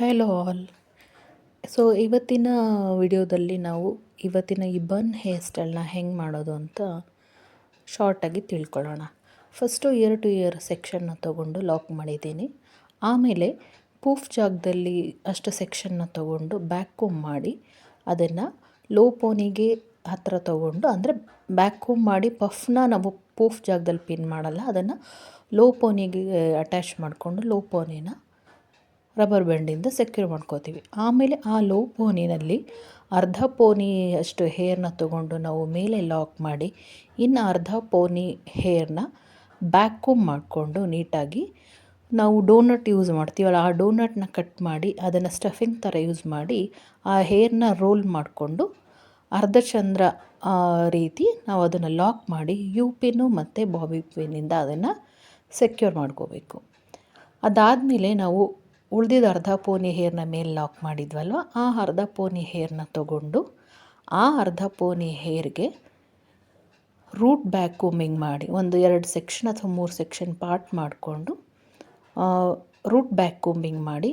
Hello all. So ಇವತ್ತಿನ ವಿಡಿಯೋದಲ್ಲಿ ನಾವು ಇವತ್ತಿನ ಈ ಬನ್ ಹೇರ್ ಸ್ಟೈಲ್ನ ಹೆಂಗೆ ಮಾಡೋದು ಅಂತ ಶಾರ್ಟಾಗಿ ತಿಳ್ಕೊಳ್ಳೋಣ. ಫಸ್ಟು ಇಯರ್ ಟು ಇಯರ್ ಸೆಕ್ಷನ್ನ ತೊಗೊಂಡು ಲಾಕ್ ಮಾಡಿದ್ದೀನಿ. ಆಮೇಲೆ ಪೂಫ್ ಜಾಗದಲ್ಲಿ ಅಷ್ಟು ಸೆಕ್ಷನ್ನ ತೊಗೊಂಡು ಬ್ಯಾಕ್ ಕೋಮ್ ಮಾಡಿ ಅದನ್ನು ಲೋ ಪೋನಿಗೆ ಹತ್ತಿರ ತೊಗೊಂಡು, ಅಂದರೆ ಬ್ಯಾಕ್ ಕೋಮ್ ಮಾಡಿ ಪಫ್ನ ನಾವು ಪೂಫ್ ಜಾಗದಲ್ಲಿ ಪಿನ್ ಮಾಡಲ್ಲ, ಅದನ್ನು ಲೋ ಪೋನಿಗೆ ಅಟ್ಯಾಚ್ ಮಾಡಿಕೊಂಡು ಲೋ ಪೋನಿನ ರಬ್ಬರ್ ಬ್ಯಾಂಡಿಂದ ಸೆಕ್ಯೂರ್ ಮಾಡ್ಕೋತೀವಿ. ಆಮೇಲೆ ಆ ಲೋ ಪೋನಿನಲ್ಲಿ ಅರ್ಧ ಪೋನಿ ಅಷ್ಟು ಹೇರ್ನ ತೊಗೊಂಡು ನಾವು ಮೇಲೆ ಲಾಕ್ ಮಾಡಿ, ಇನ್ನು ಅರ್ಧ ಪೋನಿ ಹೇರ್ನ ಬ್ಯಾಕ್ ಕೋಮ್ ಮಾಡಿಕೊಂಡು ನೀಟಾಗಿ ನಾವು ಡೋನಟ್ ಯೂಸ್ ಮಾಡ್ತೀವಲ್ಲ, ಆ ಡೋನಟ್ನ ಕಟ್ ಮಾಡಿ ಅದನ್ನು ಸ್ಟಫಿಂಗ್ ಥರ ಯೂಸ್ ಮಾಡಿ ಆ ಹೇರ್ನ ರೋಲ್ ಮಾಡಿಕೊಂಡು ಅರ್ಧ ಚಂದ್ರ ರೀತಿ ನಾವು ಅದನ್ನು ಲಾಕ್ ಮಾಡಿ ಯು ಪಿನ್ನು ಮತ್ತು ಬಾಬಿ ಪಿನ್ನಿಂದ ಅದನ್ನು ಸೆಕ್ಯೂರ್ ಮಾಡ್ಕೋಬೇಕು. ಅದಾದಮೇಲೆ ನಾವು ಉಳಿದಿದ್ದ ಅರ್ಧ ಪೋನಿ ಹೇರ್ನ ಮೇಲೆ ಲಾಕ್ ಮಾಡಿದ್ವಲ್ವ, ಆ ಅರ್ಧ ಪೋನಿ ಹೇರ್ನ ತೊಗೊಂಡು ಆ ಅರ್ಧ ಪೋನಿ ಹೇರ್ಗೆ ರೂಟ್ ಬ್ಯಾಕ್ ಕೋಮಿಂಗ್ ಮಾಡಿ ಒಂದು 2 ಸೆಕ್ಷನ್ ಅಥವಾ 3 ಸೆಕ್ಷನ್ ಪಾರ್ಟ್ ಮಾಡಿಕೊಂಡು ರೂಟ್ ಬ್ಯಾಕ್ ಕೋಮಿಂಗ್ ಮಾಡಿ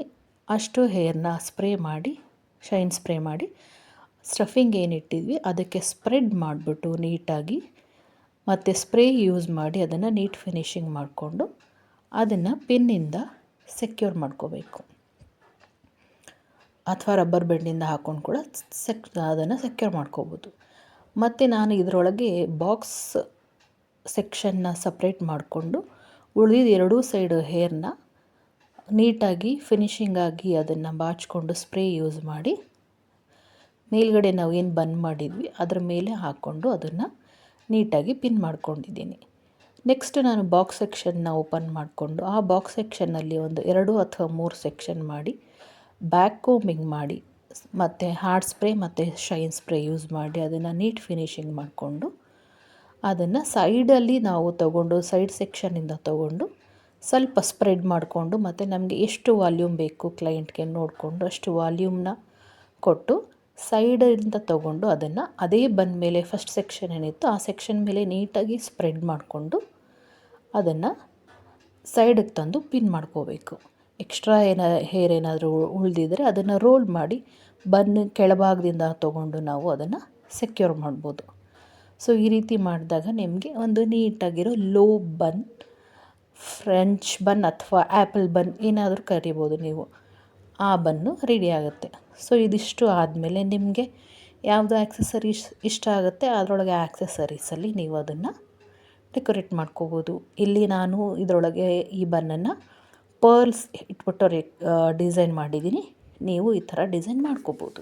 ಅಷ್ಟು ಹೇರ್ನ ಸ್ಪ್ರೇ ಮಾಡಿ, ಶೈನ್ ಸ್ಪ್ರೇ ಮಾಡಿ, ಸ್ಟಫಿಂಗ್ ಏನಿಟ್ಟಿದ್ವಿ ಅದಕ್ಕೆ ಸ್ಪ್ರೆಡ್ ಮಾಡಿಬಿಟ್ಟು ನೀಟಾಗಿ ಮತ್ತು ಸ್ಪ್ರೇ ಯೂಸ್ ಮಾಡಿ ಅದನ್ನು ನೀಟ್ ಫಿನಿಶಿಂಗ್ ಮಾಡಿಕೊಂಡು ಅದನ್ನು ಪಿನ್ನಿಂದ ಸೆಕ್ಯೂರ್ ಮಾಡ್ಕೋಬೇಕು. ಅಥವಾ ರಬ್ಬರ್ ಬ್ಯಾಂಡಿಂದ ಹಾಕ್ಕೊಂಡು ಕೂಡ ಅದನ್ನು ಸೆಕ್ಯೂರ್ ಮಾಡ್ಕೋಬೋದು. ಮತ್ತು ನಾನು ಇದರೊಳಗೆ ಬಾಕ್ಸ್ ಸೆಕ್ಷನ್ನ ಸಪ್ರೇಟ್ ಮಾಡಿಕೊಂಡು ಉಳಿದಿದ್ದ ಎರಡೂ ಸೈಡು ಹೇರ್ನ ನೀಟಾಗಿ ಫಿನಿಶಿಂಗಾಗಿ ಅದನ್ನು ಬಾಚಿಕೊಂಡು ಸ್ಪ್ರೇ ಯೂಸ್ ಮಾಡಿ ಮೇಲ್ಗಡೆ ನಾವು ಏನು ಬನ್ ಮಾಡಿದ್ವಿ ಅದರ ಮೇಲೆ ಹಾಕ್ಕೊಂಡು ಅದನ್ನು ನೀಟಾಗಿ ಪಿನ್ ಮಾಡ್ಕೊಂಡಿದ್ದೀನಿ. ನೆಕ್ಸ್ಟ್ ನಾನು ಬಾಕ್ಸ್ ಸೆಕ್ಷನ್ನ ಓಪನ್ ಮಾಡಿಕೊಂಡು ಆ ಬಾಕ್ಸ್ ಸೆಕ್ಷನ್ನಲ್ಲಿ ಒಂದು 2 ಅಥವಾ 3 ಸೆಕ್ಷನ್ ಮಾಡಿ ಬ್ಯಾಕ್ ಕೋಮಿಂಗ್ ಮಾಡಿ ಮತ್ತು ಹಾರ್ಡ್ ಸ್ಪ್ರೇ ಮತ್ತು ಶೈನ್ ಸ್ಪ್ರೇ ಯೂಸ್ ಮಾಡಿ ಅದನ್ನು ನೀಟ್ ಫಿನಿಶಿಂಗ್ ಮಾಡಿಕೊಂಡು ಅದನ್ನು ಸೈಡಲ್ಲಿ ನಾವು ತೊಗೊಂಡು ಸೈಡ್ ಸೆಕ್ಷನ್ನಿಂದ ತೊಗೊಂಡು ಸ್ವಲ್ಪ ಸ್ಪ್ರೆಡ್ ಮಾಡಿಕೊಂಡು ಮತ್ತು ನಮಗೆ ಎಷ್ಟು ವಾಲ್ಯೂಮ್ ಬೇಕು ಕ್ಲೈಂಟ್ಗೆ ನೋಡಿಕೊಂಡು ಅಷ್ಟು ವಾಲ್ಯೂಮ್ನ ಕೊಟ್ಟು ಸೈಡಿಂದ ತೊಗೊಂಡು ಅದನ್ನು ಅದೇ ಬಂದ ಮೇಲೆ ಫಸ್ಟ್ ಸೆಕ್ಷನ್ ಏನಿತ್ತು ಆ ಸೆಕ್ಷನ್ ಮೇಲೆ ನೀಟಾಗಿ ಸ್ಪ್ರೆಡ್ ಮಾಡಿಕೊಂಡು ಅದನ್ನು ಸೈಡಿಗೆ ತಂದು ಪಿನ್ ಮಾಡ್ಕೋಬೇಕು. ಎಕ್ಸ್ಟ್ರಾ ಹೇರ್ ಏನಾದರೂ ಉಳಿದಿದ್ರೆ ಅದನ್ನು ರೋಲ್ ಮಾಡಿ ಬನ್ ಕೆಳಭಾಗದಿಂದ ತೊಗೊಂಡು ನಾವು ಅದನ್ನು ಸೆಕ್ಯೂರ್ ಮಾಡ್ಬೋದು. ಸೊ ಈ ರೀತಿ ಮಾಡಿದಾಗ ನಿಮಗೆ ಒಂದು ನೀಟಾಗಿರೋ ಲೋ ಬನ್, ಫ್ರೆಂಚ್ ಬನ್ ಅಥವಾ ಆ್ಯಪಲ್ ಬನ್ ಏನಾದರೂ ಕರಿಬೋದು ನೀವು, ಆ ಬನ್ನು ರೆಡಿ ಆಗುತ್ತೆ. ಸೊ ಇದಿಷ್ಟು ಆದಮೇಲೆ ನಿಮಗೆ ಯಾವುದು ಆ್ಯಕ್ಸಸರೀಸ್ ಇಷ್ಟ ಆಗುತ್ತೆ ಅದರೊಳಗೆ ಆ್ಯಕ್ಸಸರೀಸಲ್ಲಿ ನೀವು ಅದನ್ನು ಡೆಕೋರೇಟ್ ಮಾಡ್ಕೋಬೋದು. ಇಲ್ಲಿ ನಾನು ಇದರೊಳಗೆ ಈ ಬನ್ನನ್ನು ಪರ್ಲ್ಸ್ ಇಟ್ಬಿಟ್ಟು ಡಿಸೈನ್ ಮಾಡಿದ್ದೀನಿ. ನೀವು ಈ ಥರ ಡಿಸೈನ್ ಮಾಡ್ಕೋಬೋದು.